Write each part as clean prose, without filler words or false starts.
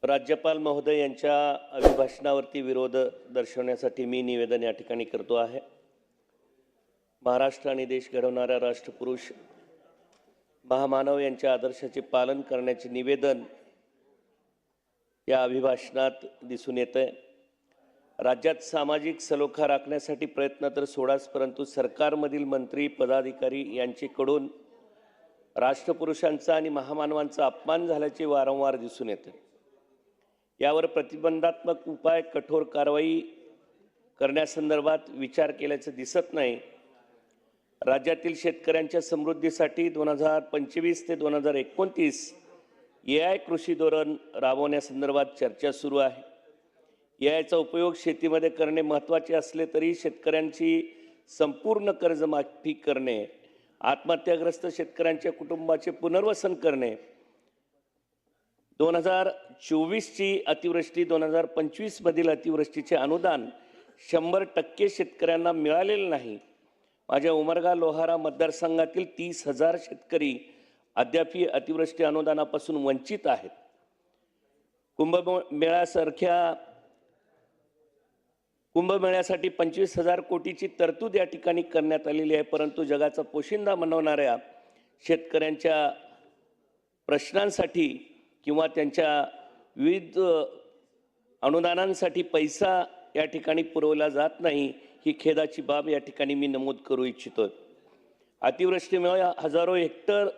राज्यपाल महोदय यांच्या अभिभाषणावरती विरोध दर्शवण्यासाठी मी निवेदन या ठिकाणी करतो आहे। महाराष्ट्र आणि देश घडवणाऱ्या राष्ट्रपुरुष महामानव यांच्या आदर्शाचे पालन करण्याचे निवेदन या अभिभाषणात दिसून येते। राज्यात सामाजिक सलोखा राखण्यासाठी प्रयत्न तर सोडाच, परंतु सरकारमधील मंत्री पदाधिकारी यांच्याकडून राष्ट्रपुरुषांचा आणि महामानवांचा अपमान झाल्याचे वारंवार दिसून येते। यावर प्रतिबंधात्मक उपाय, कठोर कारवाई करण्यासंदर्भात विचार केल्याचे दिसत नाही। राज्यातील शेतकऱ्यांच्या समृद्धीसाठी 2025 ते 2029 AI कृषी धोरण राबवण्यासंदर्भात चर्चा सुरू आहे। AIचा उपयोग शेतीमध्ये करणे महत्त्वाचे असले तरी शेतकऱ्यांची संपूर्ण कर्जमाफी करणे, आत्महत्याग्रस्त शेतकऱ्यांच्या कुटुंबाचे पुनर्वसन करणे, 2024 ची अतिवृष्टी 2025 मधील अतिवृष्टीचे अनुदान 100% शेतकऱ्यांना मिळालेले नाही। माझ्या उमरगा लोहारा मतदारसंघातील 30,000 शेतकरी अद्यापही अतिवृष्टी अनुदानापासून वंचित आहेत। कुंभमेळ्यासाठी 25,000 कोटीची तरतूद या ठिकाणी करण्यात आलेली आहे, परंतु जगाचा पोशिंदा बनवणाऱ्या शेतकऱ्यांच्या प्रश्नांसाठी किंवा त्यांच्या विविध अनुदानांसाठी पैसा या ठिकाणी पुरवला जात नाही, ही खेदाची बाब या ठिकाणी मी नमूद करू इच्छितो। अतिवृष्टीमुळे हजारो हेक्टर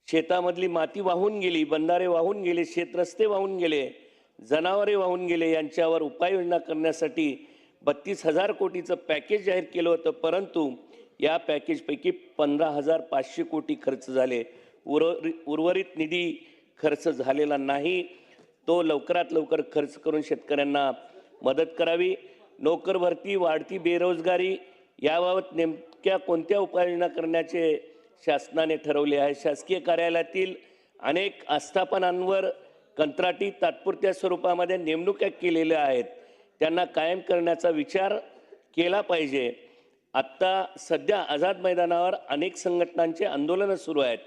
शेतामधली माती वाहून गेली, बंधारे वाहून गेले, शेतरस्ते वाहून गेले, जनावरे वाहून गेले। यांच्यावर उपाययोजना करण्यासाठी 32,000 कोटीचं पॅकेज जाहीर केलं होतं, परंतु या पॅकेजपैकी 15,500 कोटी खर्च झाले। उर्वरित निधी खर्च झालेला नाही, तो लवकरात लवकर खर्च करून शेतकऱ्यांना मदत करावी। नोकर भरती, वाढती बेरोजगारी याबाबत नेमक्या कोणत्या उपाययोजना करण्याचे शासनाने ठरवले आहे? शासकीय कार्यालयातील अनेक आस्थापनांवर कंत्राटी तात्पुरत्या स्वरूपामध्ये नेमणुका केलेल्या आहेत, त्यांना कायम करण्याचा विचार केला पाहिजे। आत्ता सध्या आझाद मैदानावर अनेक संघटनांचे आंदोलनं सुरू आहेत।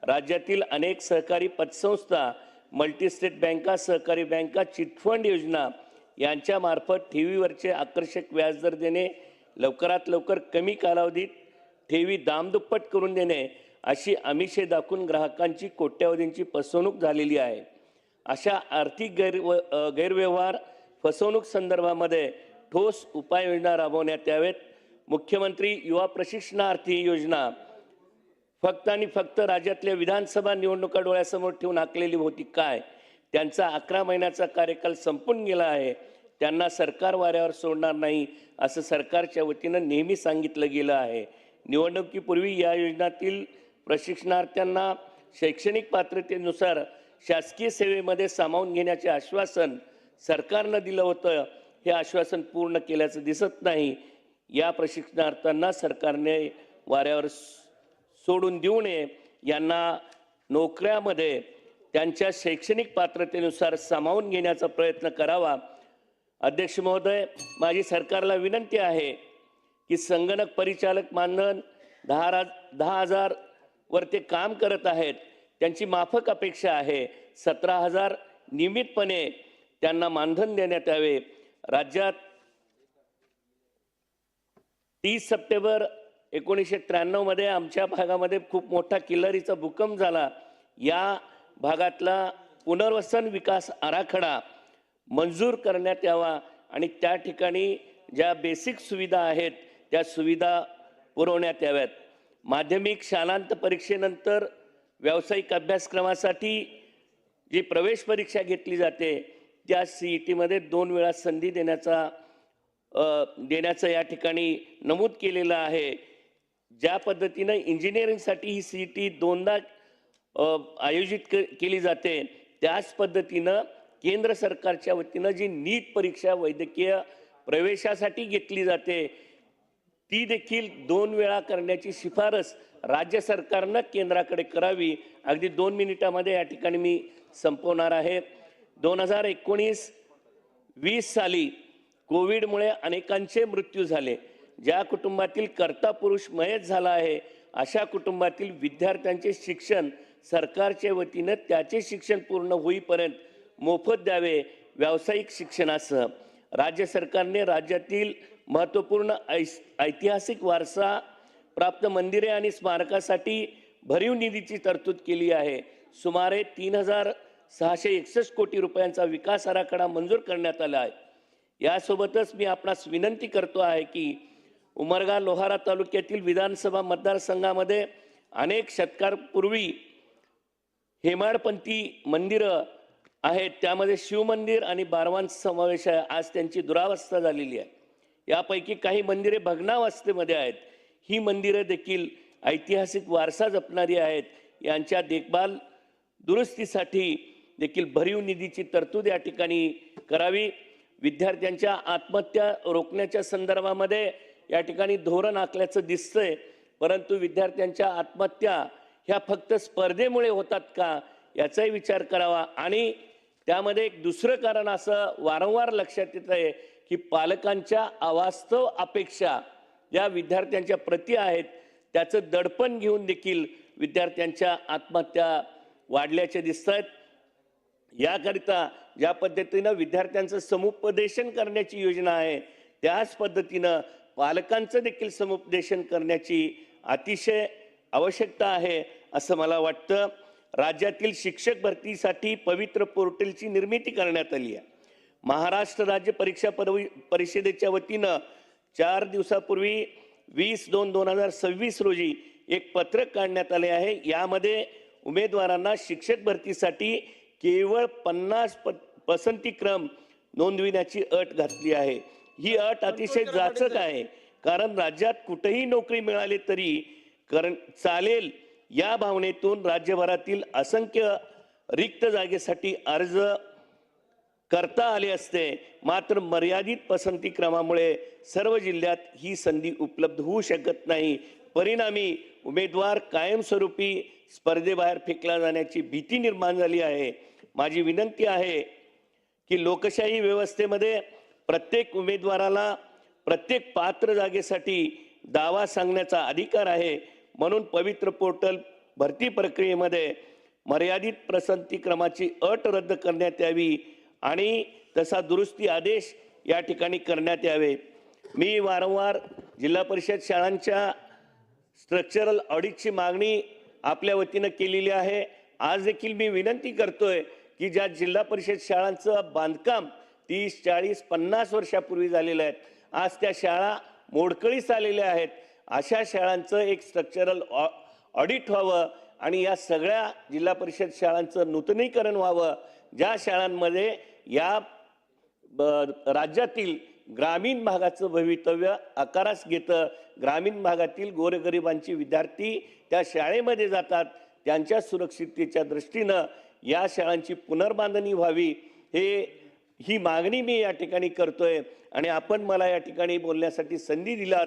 राज्यातील अनेक सहकारी पतसंस्था, मल्टीस्टेट बँका, सहकारी बँका, चिटफंड योजना यांच्यामार्फत ठेवीवरचे आकर्षक व्याजदर देणे, लवकरात लवकर कमी कालावधीत ठेवी दामदुप्पट करून देणे अशी आमिषे दाखवून ग्राहकांची कोट्यावधींची फसवणूक झालेली आहे। अशा आर्थिक गैरव्यवहार, फसवणूक संदर्भामध्ये ठोस उपाययोजना राबवण्यात यावेत। मुख्यमंत्री युवा प्रशिक्षणार्थी योजना फक्त आणि फक्त राज्यातल्या विधानसभा निवडणुका डोळ्यासमोर ठेवून आखलेली होती काय? त्यांचा 11 महिन्याचा कार्यकाल संपून गेला आहे, त्यांना सरकार वाऱ्यावर सोडणार नाही असं सरकारच्या वतीनं नेहमी सांगितलं गेलं आहे। निवडणुकीपूर्वी या योजनातील प्रशिक्षणार्थ्यांना शैक्षणिक पात्रतेनुसार शासकीय सेवेमध्ये सामावून घेण्याचे आश्वासन सरकारनं दिलं होतं, हे आश्वासन पूर्ण केल्याचं दिसत नाही। या प्रशिक्षणार्थ्यांना सरकारने वाऱ्यावर सोडून देऊ नये, यांना नोकऱ्यामध्ये त्यांच्या शैक्षणिक पात्रतेनुसार सामावून घेण्याचा प्रयत्न करावा। अध्यक्ष महोदय, माझी सरकारला विनंती आहे की संगणक परिचालक मानधन 10,000 वर ते काम करत आहेत, त्यांची माफक अपेक्षा आहे। 17,000 नियमितपणे त्यांना मानधन देण्यात यावे। राज्यात 30 सप्टेंबर 1993 मध्ये आमच्या भागामध्ये खूप मोठा किल्लारीचा भूकंप झाला। या भागातला पुनर्वसन विकास आराखडा मंजूर करण्यात यावा आणि त्या ठिकाणी ज्या बेसिक सुविधा आहेत त्या सुविधा पुरवण्यात याव्यात। माध्यमिक शालांत परीक्षेनंतर व्यावसायिक अभ्यासक्रमासाठी जी प्रवेश परीक्षा घेतली जाते त्या CET मध्ये 2 वेळा संधी देण्याचं या ठिकाणी नमूद केलेलं आहे। ज्या पद्धतीने इंजिनिअरिंगसाठी ही CET 2दा आयोजित केली जाते, त्याच पद्धतीनं केंद्र सरकारच्या वतीनं जी नीट परीक्षा वैद्यकीय प्रवेशासाठी घेतली जाते ती देखील 2 वेळा करण्याची शिफारस राज्य सरकारनं केंद्राकडे करावी। अगदी 2 मिनिटांमध्ये या ठिकाणी मी संपवणार आहे। 2019-20 साली कोविडमुळे अनेकांचे मृत्यू झाले। ज्या कुटुंबातील कर्ता पुरुष मयत झाला आहे अशा कुटुंबातील विद्यार्थ्यांचे शिक्षण सरकारच्या वतीने त्याचे शिक्षण पूर्ण होईपर्यंत मोफत द्यावे. व्यावसायिक शिक्षणासह राज्य सरकारने राज्यातील महत्त्वपूर्ण ऐतिहासिक वारसा प्राप्त मंदिरे आणि स्मारकासाठी भरीव निधीची तरतूद केली आहे. सुमारे 3,661 कोटी रुपयांचा विकास आराखडा मंजूर करण्यात आला आहे. यासोबतच मी आपणास विनंती करतो आहे की उमरगा लोहारा तालुक्यातील विधानसभा मतदारसंघामध्ये अनेक शतकांपूर्वी हेमाडपंथी मंदिरं आहेत. त्यामध्ये शिवमंदिर आणि बारवांचा समावेश आहे. आज त्यांची दुरावस्था झालेली आहे. यापैकी काही मंदिरे भग्नावस्थेमध्ये आहेत. ही मंदिरं देखील ऐतिहासिक वारसा जपणारी आहेत. यांच्या देखभाल दुरुस्तीसाठी देखील भरीव निधीची तरतूद या ठिकाणी करावी. विद्यार्थ्यांच्या आत्महत्या रोखण्याच्या संदर्भामध्ये या ठिकाणी धोरण आखल्याचं दिसतंय, परंतु विद्यार्थ्यांच्या आत्महत्या ह्या फक्त स्पर्धेमुळे होतात का याचाही विचार करावा. आणि त्यामध्ये एक दुसरं कारण असं वारंवार लक्षात येत आहे की पालकांच्या अवास्तव अपेक्षा या विद्यार्थ्यांच्या प्रती आहेत, त्याचं दडपण घेऊन देखील विद्यार्थ्यांच्या आत्महत्या वाढल्याचे दिसत आहेत. याकरिता ज्या पद्धतीनं विद्यार्थ्यांचं समुपदेशन करण्याची योजना आहे, त्याच पद्धतीनं पालकांचं देखील समुपदेशन करण्याची अतिशय आवश्यकता आहे असं मला वाटतं. राज्यातील शिक्षक भरतीसाठी पवित्र पोर्टलची निर्मिती करण्यात आली आहे. महाराष्ट्र राज्य परीक्षा परिषदेच्या वतीनं 4 दिवसापूर्वी 20/2/2026 रोजी एक पत्रक काढण्यात आले आहे. यामध्ये उमेदवारांना शिक्षक भरतीसाठी केवळ 50 पसंतीक्रम नोंदविण्याची अट घातली आहे. ही अट अतिशय जाचक आहे, कारण राज्यात कुठेही नोकरी मिळाली तरी चालेल या भावनेतून राज्यभरातील असंख्य रिक्त जागेसाठी अर्ज करता आले असते. मात्र मर्यादित पसंतीक्रमामुळे सर्व जिल्ह्यात ही संधी उपलब्ध होऊ शकत नाही. परिणामी उमेदवार कायमस्वरूपी स्पर्धेबाहेर फेकला जाण्याची भीती निर्माण झाली आहे. माझी विनंती आहे की लोकशाही व्यवस्थेमध्ये प्रत्येक उमेदवाराला प्रत्येक पात्र जागेसाठी दावा सांगण्याचा अधिकार आहे. म्हणून पवित्र पोर्टल भरती प्रक्रियेमध्ये मर्यादित पसंतीक्रमाची अट रद्द करण्यात यावी आणि तसा दुरुस्ती आदेश या ठिकाणी करण्यात यावे. मी वारंवार जिल्हा परिषद शाळांच्या स्ट्रक्चरल ऑडिटची मागणी आपल्या वतीनं केलेली आहे. आज देखील मी विनंती करतोय की ज्या जिल्हा परिषद शाळांचं बांधकाम 30, 40, 50 वर्षापूर्वी झालेलं आहे, आज त्या शाळा मोडकळीस आलेल्या आहेत. अशा शाळांचं एक स्ट्रक्चरल ऑडिट व्हावं आणि या सगळ्या जिल्हा परिषद शाळांचं नूतनीकरण व्हावं, ज्या शाळांमध्ये या राज्यातील ग्रामीण भागाचं भवितव्य आकारास घेतं. ग्रामीण भागातील गोरगरिबांची विद्यार्थी त्या शाळेमध्ये जातात. त्यांच्या सुरक्षिततेच्या दृष्टीनं या शाळांची पुनर्बांधणी व्हावी, ही मागणी मी या ठिकाणी करतोय. आणि आपण मला या ठिकाणी बोलण्यासाठी संधी दिला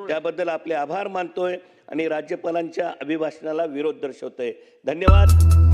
त्याबद्दल आपले आभार मानतोय आणि राज्यपालांच्या अभिभाषणाला विरोध दर्शवतोय. धन्यवाद.